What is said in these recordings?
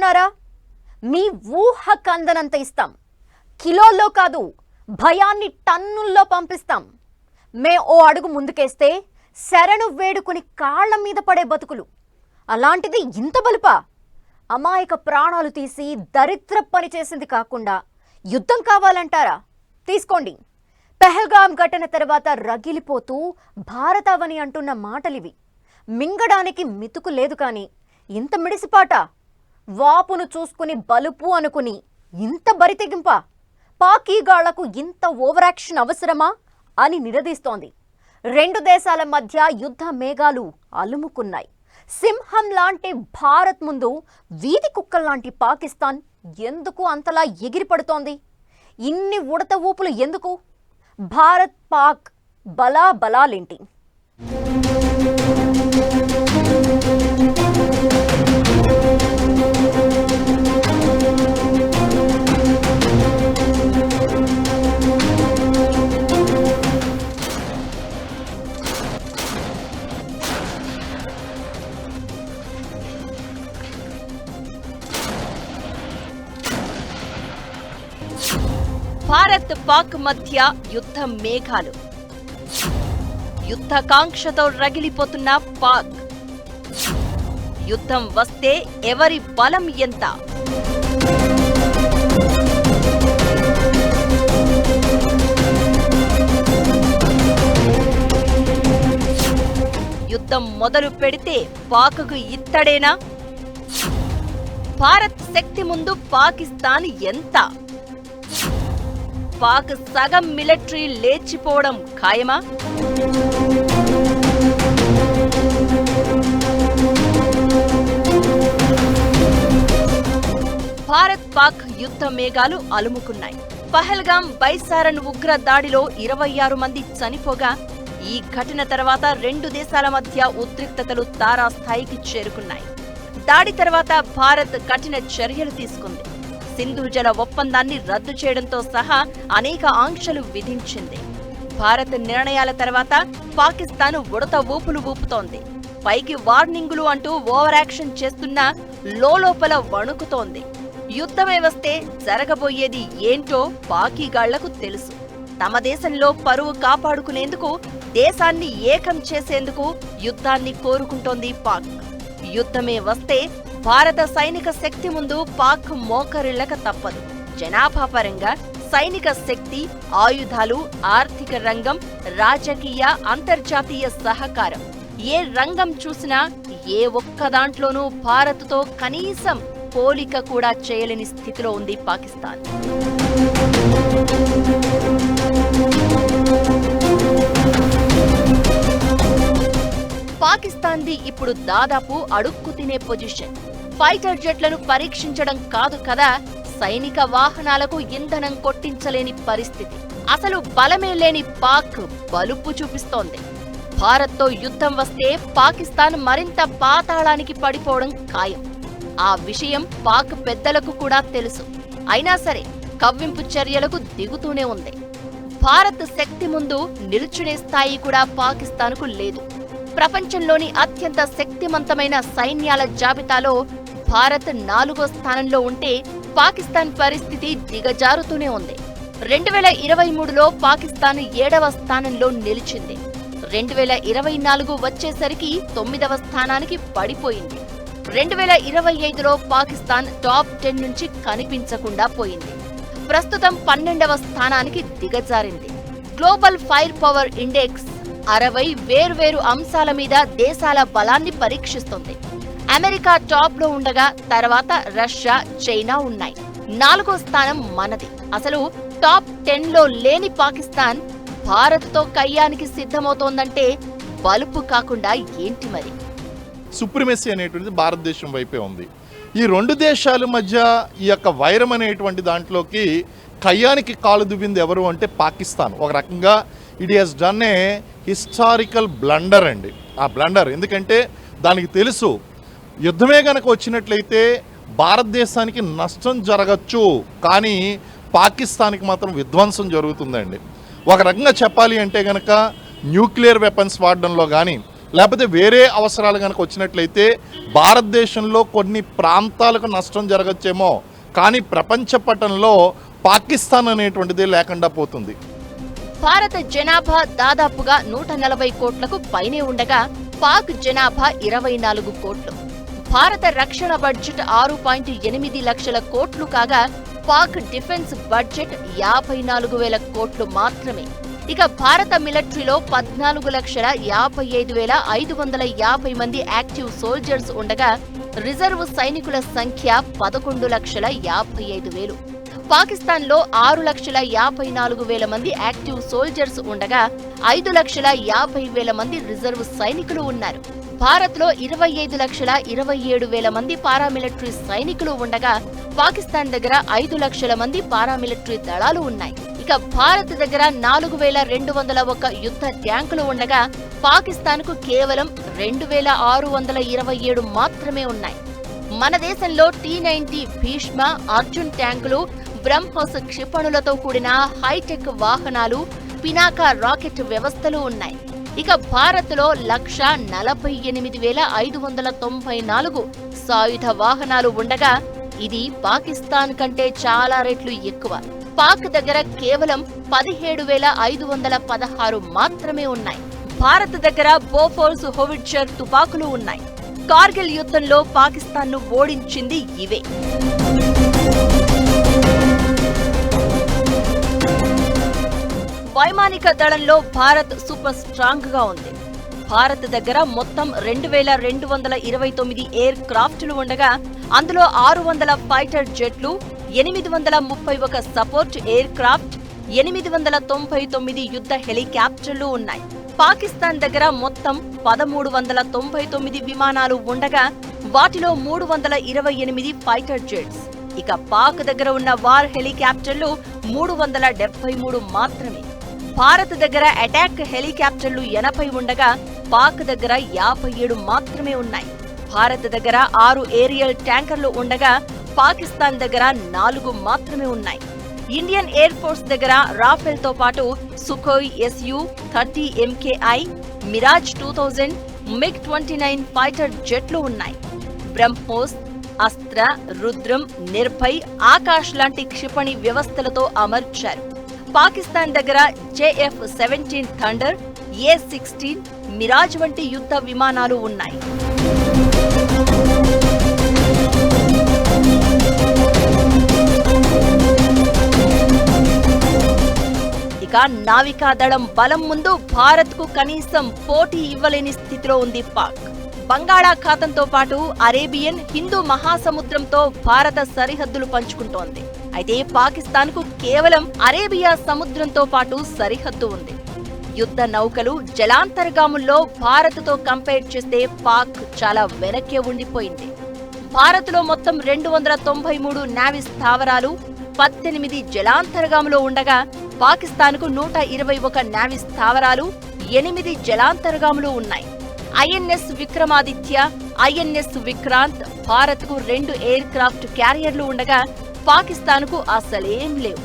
అనుకుంటున్నారా? మీ ఊహకు అందనంత ఇస్తాం. కిలోల్లో కాదు, భయాన్ని టన్నుల్లో పంపిస్తాం. ఓ అడుగు ముందుకేస్తే శరణు వేడుకుని కాళ్ల మీద పడే బతుకులు. అలాంటిది ఇంత బలుపా? అమాయక ప్రాణాలు తీసి దరిద్ర పని చేసింది కాకుండా యుద్ధం కావాలంటారా? తీసుకోండి. పెహల్గాం ఘటన తర్వాత రగిలిపోతూ భారతావని అంటున్న మాటలివి. మింగడానికి మితుకు లేదు కానీ ఇంత మిడిసిపాట? వాపును చూసుకుని బలుపు అనుకుని ఇంత బరితెగింపా? పాకీగాళ్లకు ఇంత ఓవరాక్షన్ అవసరమా అని నిలదీస్తోంది. రెండు దేశాల మధ్య యుద్ధ మేఘాలు అలుముకున్నాయి. సింహం లాంటి భారత్ ముందు వీధి కుక్కల్లాంటి పాకిస్తాన్ ఎందుకు అంతలా ఎగిరిపడుతోంది? ఇన్ని ఉడత ఊపులు ఎందుకు? భారత్ పాక్ బలాబలాలేంటి? భారత్ పాక్ మధ్య యుద్ధ మేఘాలు. యుద్ధకాంక్షతో రగిలిపోతున్న పాక్. యుద్ధం వస్తే ఎవరి బలం ఎంత? యుద్ధం మొదలు పెడితే పాక్కు ఇత్తడేనా? భారత్ శక్తి ముందు పాకిస్తాన్ ఎంత? పాక్ సగం మిలిటరీ లేచిపోవడం ఖాయమా? భారత్ పాక్ యుద్ధ మేఘాలు అలుముకున్నాయి. పహల్గాం బైసారన్ ఉగ్ర దాడిలో 26 మంది చనిపోగా ఈ ఘటన తర్వాత రెండు దేశాల మధ్య ఉద్రిక్తతలు తారాస్థాయికి చేరుకున్నాయి. దాడి తర్వాత భారత్ కఠిన చర్యలు తీసుకుంది. సింధు జల ఒప్పందాన్ని రద్దు చేయడంతో సహా అనేక ఆంక్షలు విధించింది. భారత్ నిర్ణయాల తర్వాత పాకిస్తాన్ ఉడత ఊపులు ఊపుతోంది. పైకి వార్నింగులు అంటూ ఓవరాక్షన్ చేస్తున్నా లోపల వణుకుతోంది. యుద్ధమే వస్తే జరగబోయేది ఏంటో పాకీగాళ్లకు తెలుసు. తమ దేశంలో పరువు కాపాడుకునేందుకు, దేశాన్ని ఏకం చేసేందుకు యుద్ధాన్ని కోరుకుంటోంది పాక్. యుద్ధమే వస్తే భారత సైనిక శక్తి ముందు పాక్ మోకరిల్లక తప్పదు. జనాభా పరంగా, సైనిక శక్తి, ఆయుధాలు, ఆర్థిక రంగం, రాజకీయ, అంతర్జాతీయ సహకారం, ఏ రంగం చూసినా ఏ ఒక్క దాంట్లోనూ భారత్తో కనీసం పోలిక కూడా చేయలేని స్థితిలో ఉంది పాకిస్తాన్. పాకిస్తాన్ది ఇప్పుడు దాదాపు అడుక్కు తినే పొజిషన్. ఫైటర్ జెట్లను పరీక్షించడం కాదు కదా, సైనిక వాహనాలకు ఇంధనం కొట్టించలేని పరిస్థితి. అసలు బలమే లేని పాక్ బలుపు చూపిస్తోంది. భారత్తో యుద్ధం వస్తే పాకిస్తాన్ మరింత పాతాళానికి పడిపోవడం ఖాయం. ఆ విషయం పాక్ పెద్దలకు కూడా తెలుసు. అయినా సరే కవ్వింపు చర్యలకు దిగుతూనే ఉంది. భారత్ శక్తి ముందు నిల్చునే స్థాయి కూడా పాకిస్తాన్కు లేదు. ప్రపంచంలోని అత్యంత శక్తిమంతమైన సైన్యాల జాబితాలో భారత్ 4వ స్థానంలో ఉంటే పాకిస్తాన్ పరిస్థితి దిగజారుతూనే ఉంది. 2023లో పాకిస్తాన్ 7వ స్థానంలో నిలిచింది. 2024 వచ్చేసరికి 9వ స్థానానికి పడిపోయింది. 2025లో పాకిస్తాన్ టాప్ 10 నుంచి కనిపించకుండా పోయింది. ప్రస్తుతం 12వ స్థానానికి దిగజారింది. గ్లోబల్ ఫైర్ పవర్ ఇండెక్స్ 60 వేర్వేరు అంశాల మీద దేశాల బలాన్ని పరీక్షిస్తుంది. అమెరికా టాప్ లో ఉండగా తర్వాత రష్యా, చైనా ఉన్నాయి. 4వ స్థానం మనది. అసలు టాప్ 10లో లేని పాకిస్తాన్ భారత్తో కయ్యానికి సిద్ధమవుతోందంటే బలుపు కాకుండా ఏంటి మరి? సుప్రిమసీ అనేటువంటిది భారతదేశం వైపే ఉంది. ఈ రెండు దేశాల మధ్య ఈ యొక్క వైరం అనేటువంటి దాంట్లోకి కయ్యానికి కాలు దువ్వింది ఎవరు అంటే పాకిస్తాన్. ఒక రకంగా it has done a historical blunder అండి. ఆ బ్లండర్ ఎందుకంటే దానికి తెలుసు యుద్ధమే కనుక వచ్చినట్లయితే భారతదేశానికి నష్టం జరగచ్చు, కానీ పాకిస్తాన్కి మాత్రం విధ్వంసం జరుగుతుందండి. ఒక రకంగా చెప్పాలి అంటే కనుక న్యూక్లియర్ వెపన్స్ వాడడంలో కానీ, లేకపోతే వేరే అవసరాలు కనుక వచ్చినట్లయితే భారతదేశంలో కొన్ని ప్రాంతాలకు నష్టం జరగచ్చేమో, కానీ ప్రపంచ పటంలో పాకిస్తాన్ అనేటువంటిది లేకుండా పోతుంది. భారత జనాభా దాదాపుగా 140 కోట్లకు పైనే ఉండగా పాక్ జనాభా 24 కోట్లు. భారత రక్షణ బడ్జెట్ 6.8 లక్షల కోట్లు కాగా పాక్ డిఫెన్స్ బడ్జెట్ 54,000 కోట్లు మాత్రమే. ఇక భారత మిలిటరీలో 14,55,550 మంది యాక్టివ్ సోల్జర్స్ ఉండగా రిజర్వ్ సైనికుల సంఖ్య 11,55,000. పాకిస్తాన్లో 6,54,000 మంది యాక్టివ్ సోల్జర్స్ ఉండగా 5,50,000 మంది రిజర్వ్ సైనికులు ఉన్నారు. భారత్లో 25,27,000 మంది పారామిలిటరీ సైనికులు ఉండగా పాకిస్తాన్ దగ్గర 5,00,000 మంది పారామిలిటరీ దళాలు ఉన్నాయి. ఇక భారత్ దగ్గర 4,201 యుద్ధ ట్యాంకులు ఉండగా పాకిస్తాన్కు కేవలం 2,627 మాత్రమే ఉన్నాయి. మన దేశంలో T-90 భీష్మ, అర్జున్ ట్యాంకులు, బ్రహ్మోస్ క్షిపణులతో కూడిన హైటెక్ వాహనాలు, పినాకా రాకెట్ వ్యవస్థలు ఉన్నాయి. ఇక భారత్లో 1,48,594 సాయుధ వాహనాలు ఉండగా ఇది పాకిస్తాన్ కంటే చాలా రెట్లు ఎక్కువ. పాక్ దగ్గర కేవలం 17,516 మాత్రమే ఉన్నాయి. భారత్ దగ్గర బోఫోర్స్ హోవిట్జర్ తుపాకులు ఉన్నాయి. కార్గిల్ యుద్ధంలో పాకిస్తాన్ను ఓడించింది ఇవే. వైమానిక దళంలో భారత్ సూపర్ స్ట్రాంగ్ గా ఉంది. భారత్ దగ్గర మొత్తం 2,229 ఎయిర్ క్రాఫ్ట్లు ఉండగా అందులో 600 ఫైటర్ జెట్లు, 831 సపోర్ట్ ఎయిర్ క్రాఫ్ట్, 899 యుద్ధ హెలికాప్టర్లు ఉన్నాయి. పాకిస్తాన్ దగ్గర మొత్తం 1,399 విమానాలు ఉండగా వాటిలో 328 ఫైటర్ జెట్స్. ఇక పాక్ దగ్గర ఉన్న వార్ హెలికాప్టర్లు 373 మాత్రమే. భారత్ దగ్గర అటాక్ హెలికాప్టర్లు 80 ఉండగా పాక్ దగ్గర 57 మాత్రమే ఉన్నాయి. భారత్ దగ్గర 6 ఏరియల్ ట్యాంకర్లు ఉండగా పాకిస్తాన్ దగ్గర 4 మాత్రమే ఉన్నాయి. ఇండియన్ ఎయిర్ ఫోర్స్ దగ్గర రాఫెల్ తో పాటు Sukhoi Su-30 MKI, Mirage 2000, MiG-29 fighter జెట్లు ఉన్నాయి. బ్రహ్మోస్, అస్త్ర, రుద్రం, నిర్భయ్, ఆకాష్ లాంటి క్షిపణి వ్యవస్థలతో అమర్చారు. పాకిస్తాన్ దగ్గర JF-17 థండర్, A-16, మిరాజ్ వంటి యుద్ధ విమానాలు ఉన్నాయి. ఇక నావికాదళం బలం ముందు భారత్కు కనీసం పోటీ ఇవ్వలేని స్థితిలో ఉంది పాక్. బంగాళాఖాతంతో పాటు అరేబియన్, హిందూ మహాసముద్రంతో భారత సరిహద్దులు పంచుకుంటోంది. అయితే పాకిస్తాన్కు కేవలం అరేబియా సముద్రంతో పాటు సరిహద్దు ఉంది. యుద్ధ నౌకలు, జలాంతర్గాముల్లో భారత్తో కంపేర్ చేస్తే పాక్ చాలా వెనక్కే ఉండిపోయింది. భారత్లో మొత్తం 293 నావీ స్థావరాలు, 18 జలాంతర్గాములో ఉండగా పాకిస్తాన్కు 121 నావీ స్థావరాలు, 8 జలాంతర్గాములు ఉన్నాయి. INS విక్రమాదిత్య, INS విక్రాంత్, భారత్కు 2 ఎయిర్ క్రాఫ్ట్ క్యారియర్లు ఉండగా పాకిస్తాన్కు అసలేం లేవు.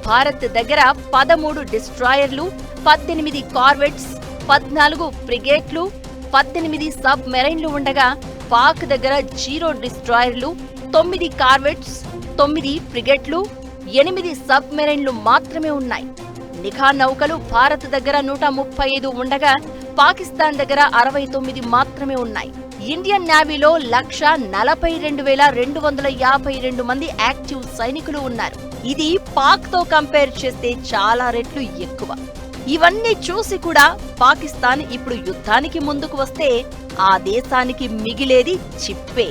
భారత్ దగ్గర 13 డిస్ట్రాయర్లు, 18 కార్వెట్స్, 14 ఫ్రిగేట్లు, 18 సబ్ మెరైన్లు ఉండగా పాక్ దగ్గర 0 డిస్ట్రాయర్లు, 9 కార్వెట్స్, 9 ఫ్రిగేట్లు, 8 సబ్ మెరైన్లు మాత్రమే ఉన్నాయి. నిఘా నౌకలు భారత్ దగ్గర 135 ఉండగా పాకిస్తాన్ దగ్గర 69 మాత్రమే ఉన్నాయి. ఇండియన్ నేవీలో 1,42,252 మంది యాక్టివ్ సైనికులు ఉన్నారు. ఇది పాక్ తో కంపేర్ చేస్తే చాలా రెట్లు ఎక్కువ. ఇవన్నీ చూసి కూడా పాకిస్తాన్ ఇప్పుడు యుద్ధానికి ముందుకు వస్తే ఆ దేశానికి మిగిలేది చిప్పే.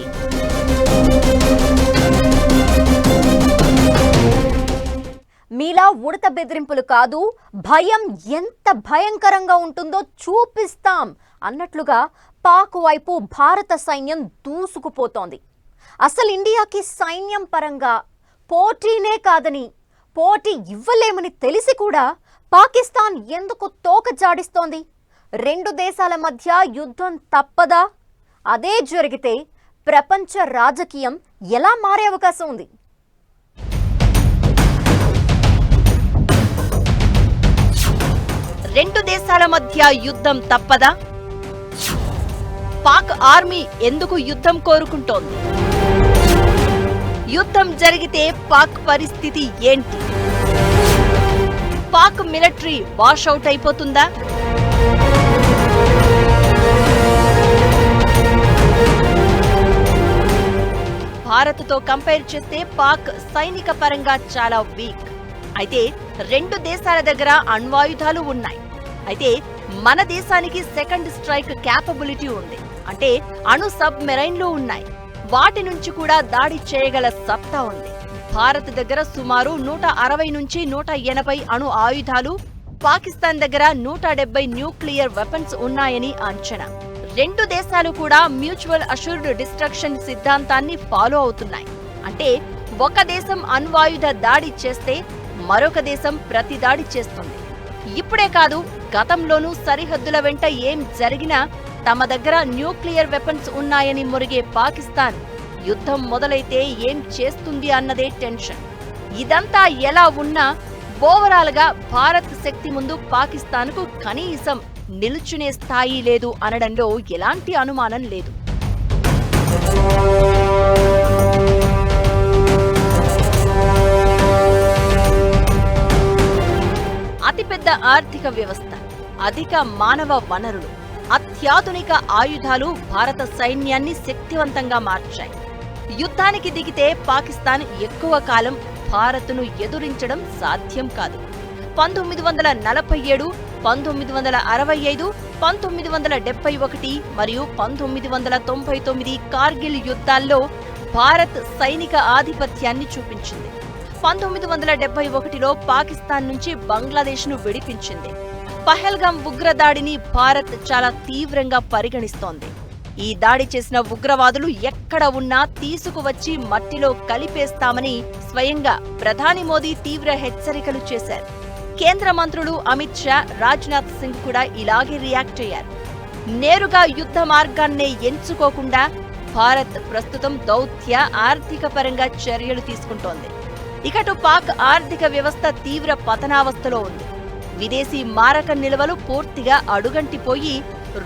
మీలా ఉడత బెదిరింపులు కాదు, భయం ఎంత భయంకరంగా ఉంటుందో చూపిస్తాం అన్నట్లుగా పాక్ వైపు భారత సైన్యం దూసుకుపోతోంది. అసలు ఇండియాకి సైన్యం పరంగా పోటీనే కాదని, పోటీ ఇవ్వలేమని తెలిసి కూడా పాకిస్తాన్ ఎందుకు తోక జాడిస్తోంది? 2 దేశాల మధ్య యుద్ధం తప్పదా? అదే జరిగితే ప్రపంచ రాజకీయం ఎలా మారే అవకాశం ఉంది? 2 దేశాల మధ్య యుద్ధం తప్పదా? పాక్ ఆర్మీ ఎందుకు యుద్ధం కోరుకుంటోంది? యుద్ధం జరిగితే పాక్ పరిస్థితి ఏంటి? పాక్ మిలిటరీ వాషౌట్ అయిపోతుందా? భారత్తో కంపేర్ చేస్తే పాక్ సైనిక పరంగా చాలా వీక్. అయితే రెండు దేశాల దగ్గర అణ్వాయుధాలు ఉన్నాయి. అయితే మన దేశానికి సెకండ్ స్ట్రైక్ క్యాపబిలిటీ ఉంది. అంటే అణు సబ్ మెరైన్లు ఉన్నాయి. వాటి నుంచి కూడా దాడి చేయగల సత్తా ఉంది. భారత్ దగ్గర సుమారు 160 నుంచి 180 అణు ఆయుధాలు, పాకిస్తాన్ దగ్గర 170 న్యూక్లియర్ వెపన్స్ ఉన్నాయని అంచనా. రెండు దేశాలు కూడా మ్యూచువల్ అష్యూర్డ్ డిస్ట్రక్షన్ సిద్ధాంతాన్ని ఫాలో అవుతున్నాయి. అంటే ఒక దేశం అణ్వాయుధ దాడి చేస్తే మరొక దేశం ప్రతి దాడి చేస్తుంది. ఇప్పుడే కాదు, గతంలోనూ సరిహద్దుల వెంట ఏం జరిగినా తమ దగ్గర న్యూక్లియర్ వెపన్స్ ఉన్నాయని మురిగే పాకిస్తాన్ యుద్ధం మొదలైతే ఏం చేస్తుంది అన్నదే టెన్షన్. ఇదంతా ఎలా ఉన్నా ఓవరాల్ గా భారత్ శక్తి ముందు పాకిస్తాన్కు కనీసం నిలుచునే స్థాయి లేదు అనడంలో ఎలాంటి అనుమానం లేదు. అతిపెద్ద ఆర్థిక వ్యవస్థ, అధిక మానవ వనరులు, అత్యాధునిక ఆయుధాలు భారత సైన్యాన్ని శక్తివంతంగా మార్చాయి. యుద్ధానికి దిగితే పాకిస్తాన్ ఎక్కువ కాలం భారత్ను ఎదురించడం సాధ్యం కాదు. 1947, 1965, 1971 మరియు 1999 కార్గిల్ యుద్ధాల్లో భారత్ సైనిక ఆధిపత్యాన్ని చూపించింది. 1971లో పాకిస్తాన్ నుంచి బంగ్లాదేశ్ను విడిపించింది. పహల్గామ్ ఉగ్రదాడిని భారత్ చాలా తీవ్రంగా పరిగణిస్తోంది. ఈ దాడి చేసిన ఉగ్రవాదులు ఎక్కడ ఉన్నా తీసుకువచ్చి మట్టిలో కలిపేస్తామని స్వయంగా ప్రధాని మోదీ తీవ్ర హెచ్చరికలు చేశారు. కేంద్ర మంత్రులు అమిత్ షా, రాజ్నాథ్ సింగ్ కూడా ఇలాగే రియాక్ట్ అయ్యారు. నేరుగా యుద్ధ మార్గాన్నే ఎంచుకోకుండా భారత్ ప్రస్తుతం దౌత్య, ఆర్థిక పరంగా చర్యలు తీసుకుంటోంది. ఇకటు పాక్ ఆర్థిక వ్యవస్థ తీవ్ర పతనావస్థలో ఉంది. విదేశీ మారక నిల్వలు పూర్తిగా అడుగంటిపోయి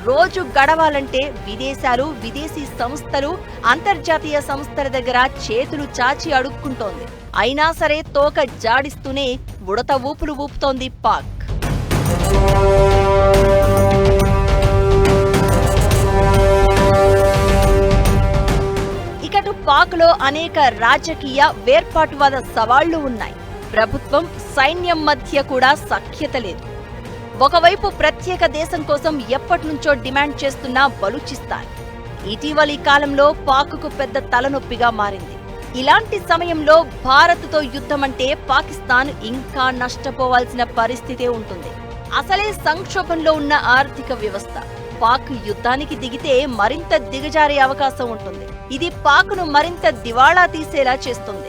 రోజు గడవాలంటే విదేశాలు, విదేశీ సంస్థలు, అంతర్జాతీయ సంస్థల దగ్గర చేతులు చాచి అడుక్కుంటోంది. అయినా సరే తోక జాడిస్తూనే ఉడత ఊపులు ఊపుతోంది పాక్. ఇకటు పాక్లో అనేక రాజకీయ, వేర్పాటువాద సవాళ్లు ఉన్నాయి. ప్రభుత్వం, సైన్యం మధ్య కూడా సఖ్యత లేదు. ఒకవైపు ప్రత్యేక దేశం కోసం ఎప్పటినుంచో డిమాండ్ చేస్తున్న బలూచిస్తాన్ ఇటీవలి కాలంలో పాక్కు పెద్ద తలనొప్పిగా మారింది. ఇలాంటి సమయంలో భారత్తో యుద్ధమంటే పాకిస్తాన్ ఇంకా నష్టపోవాల్సిన పరిస్థితే ఉంటుంది. అసలే సంక్షోభంలో ఉన్న ఆర్థిక వ్యవస్థ. పాక్ యుద్ధానికి దిగితే మరింత దిగజారే అవకాశం ఉంటుంది. ఇది పాక్ను మరింత దివాళా తీసేలా చేస్తుంది.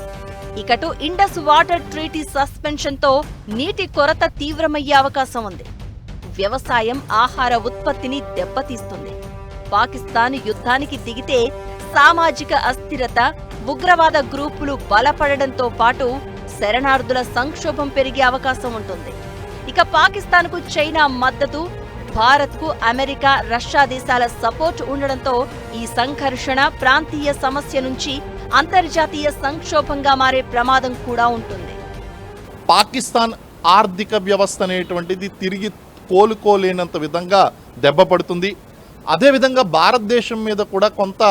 ఇకటు ఇండస్ వాటర్ ట్రీటీ సస్పెన్షన్తో నీటి కొరత తీవ్రమయ్యే అవకాశం ఉంది. వ్యవసాయం, ఆహార ఉత్పత్తిని దెబ్బతీస్తుంది. పాకిస్తాన్ యుద్ధానికి దిగితే సామాజిక అస్థిరత, ఉగ్రవాద గ్రూపులు బలపడడంతో పాటు శరణార్థుల సంక్షోభం పెరిగే అవకాశం ఉంటుంది. ఇక పాకిస్తాన్కు చైనా మద్దతు, భారత్కు అమెరికా, రష్యా దేశాల సపోర్ట్ ఉండడంతో ఈ సంఘర్షణ ప్రాంతీయ సమస్య నుంచి అంతర్జాతీయ సంక్షోభంగా మారే ప్రమాదం కూడా ఉంటుంది. పాకిస్తాన్ ఆర్థిక వ్యవస్థ అనేటువంటిది తిరిగి కోలుకోలేనంత విధంగా దెబ్బపడుతుంది. అదేవిధంగా భారతదేశం మీద కూడా కొంత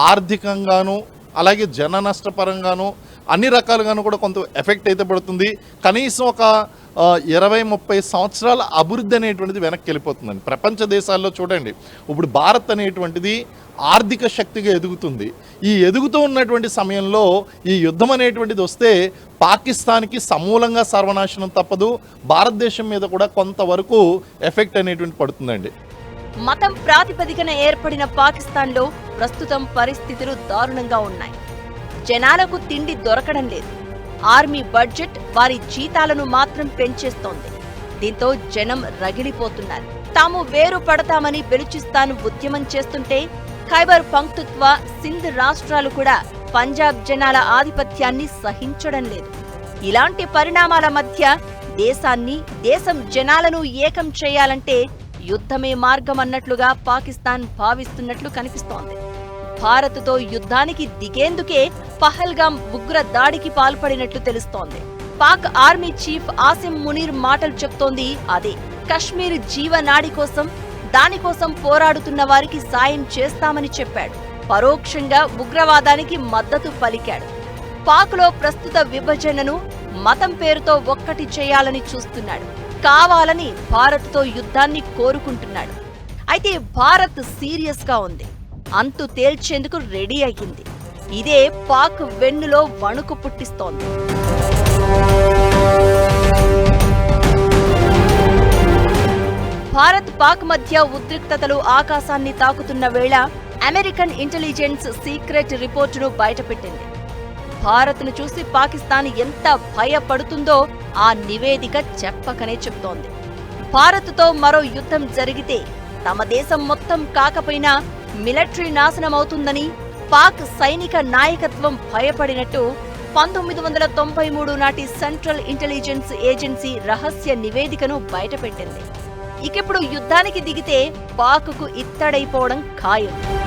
ఆర్థికంగాను, అలాగే జన నష్టపరంగాను, అన్ని రకాలుగాను కూడా కొంత ఎఫెక్ట్ అయితే పడుతుంది. కనీసం ఒక 20-30 సంవత్సరాల అభివృద్ధి అనేటువంటిది వెనక్కి వెళ్ళిపోతుందండి. ప్రపంచ దేశాల్లో చూడండి, ఇప్పుడు భారత్ అనేటువంటిది ఆర్థిక శక్తిగా ఎదుగుతుంది. ఈ ఎదుగుతూ ఉన్నటువంటి సమయంలో ఈ యుద్ధం అనేటువంటిది వస్తే పాకిస్తాన్కి సమూలంగా సర్వనాశనం తప్పదు. భారతదేశం మీద కూడా కొంతవరకు ఎఫెక్ట్ అనేటువంటి పడుతుందండి. మతం ప్రాతిపదికన ఏర్పడిన పాకిస్తాన్లో ప్రస్తుతం పరిస్థితులు దారుణంగా ఉన్నాయి. జనాలకు తిండి దొరకడం లేదు. ఆర్మీ బడ్జెట్ వారి జీతాలను మాత్రం పెంచేస్తోంది. దీంతో జనం రగిలిపోతున్నారు. తాము వేరు పడతామని బెలూచిస్తాన్ ఉద్యమం చేస్తుంటే ఖైబర్ పంక్తుత్వా, సింధ్ రాష్ట్రాలు కూడా పంజాబ్ జనాల ఆధిపత్యాన్ని సహించడం లేదు. ఇలాంటి పరిణామాల మధ్య దేశం జనాలను ఏకం చేయాలంటే యుద్ధమే మార్గం అన్నట్లుగా పాకిస్తాన్ భావిస్తున్నట్లు కనిపిస్తోంది. భారత్తో యుద్ధానికి దిగేందుకే పహల్గాం ఉగ్ర దాడికి పాల్పడినట్లు తెలుస్తోంది. పాక్ ఆర్మీ చీఫ్ ఆసిమ్ మునీర్ మాటలు చెప్తోంది అదే. కశ్మీర్ జీవనాడి కోసం, దానికోసం పోరాడుతున్న వారికి సాయం చేస్తామని చెప్పాడు. పరోక్షంగా ఉగ్రవాదానికి మద్దతు పలికాడు. పాక్లో ప్రస్తుత విభజనను మతం పేరుతో ఒక్కటి చేయాలని చూస్తున్నాడు. కావాలని భారత్తో యుద్ధాన్ని కోరుకుంటున్నాడు. అయితే భారత్ సీరియస్ గా ఉంది. అంతు తేల్చేందుకు రెడీ అయ్యింది. ఇదే పాక్ వెన్నులో వణుకు పుట్టిస్తోంది. భారత్ పాక్ మధ్య ఉద్రిక్తతలు ఆకాశాన్ని తాకుతున్న వేళ అమెరికన్ ఇంటెలిజెన్స్ సీక్రెట్ రిపోర్టును బయటపెట్టింది. భారత్ను చూసి పాకిస్తాన్ ఎంత భయపడుతుందో ఆ నివేదిక చెప్పకనే చెప్తోంది. భారత్తో మరో యుద్ధం జరిగితే తమ దేశం మొత్తం కాకపోయినా మిలిటరీ నాశనమవుతుందని పాక్ సైనిక నాయకత్వం భయపడినట్టు 1993 నాటి సెంట్రల్ ఇంటెలిజెన్స్ ఏజెన్సీ రహస్య నివేదికను బయటపెట్టింది. ఇకిప్పుడు యుద్ధానికి దిగితే పాక్కు ఇత్తడైపోవడం ఖాయం.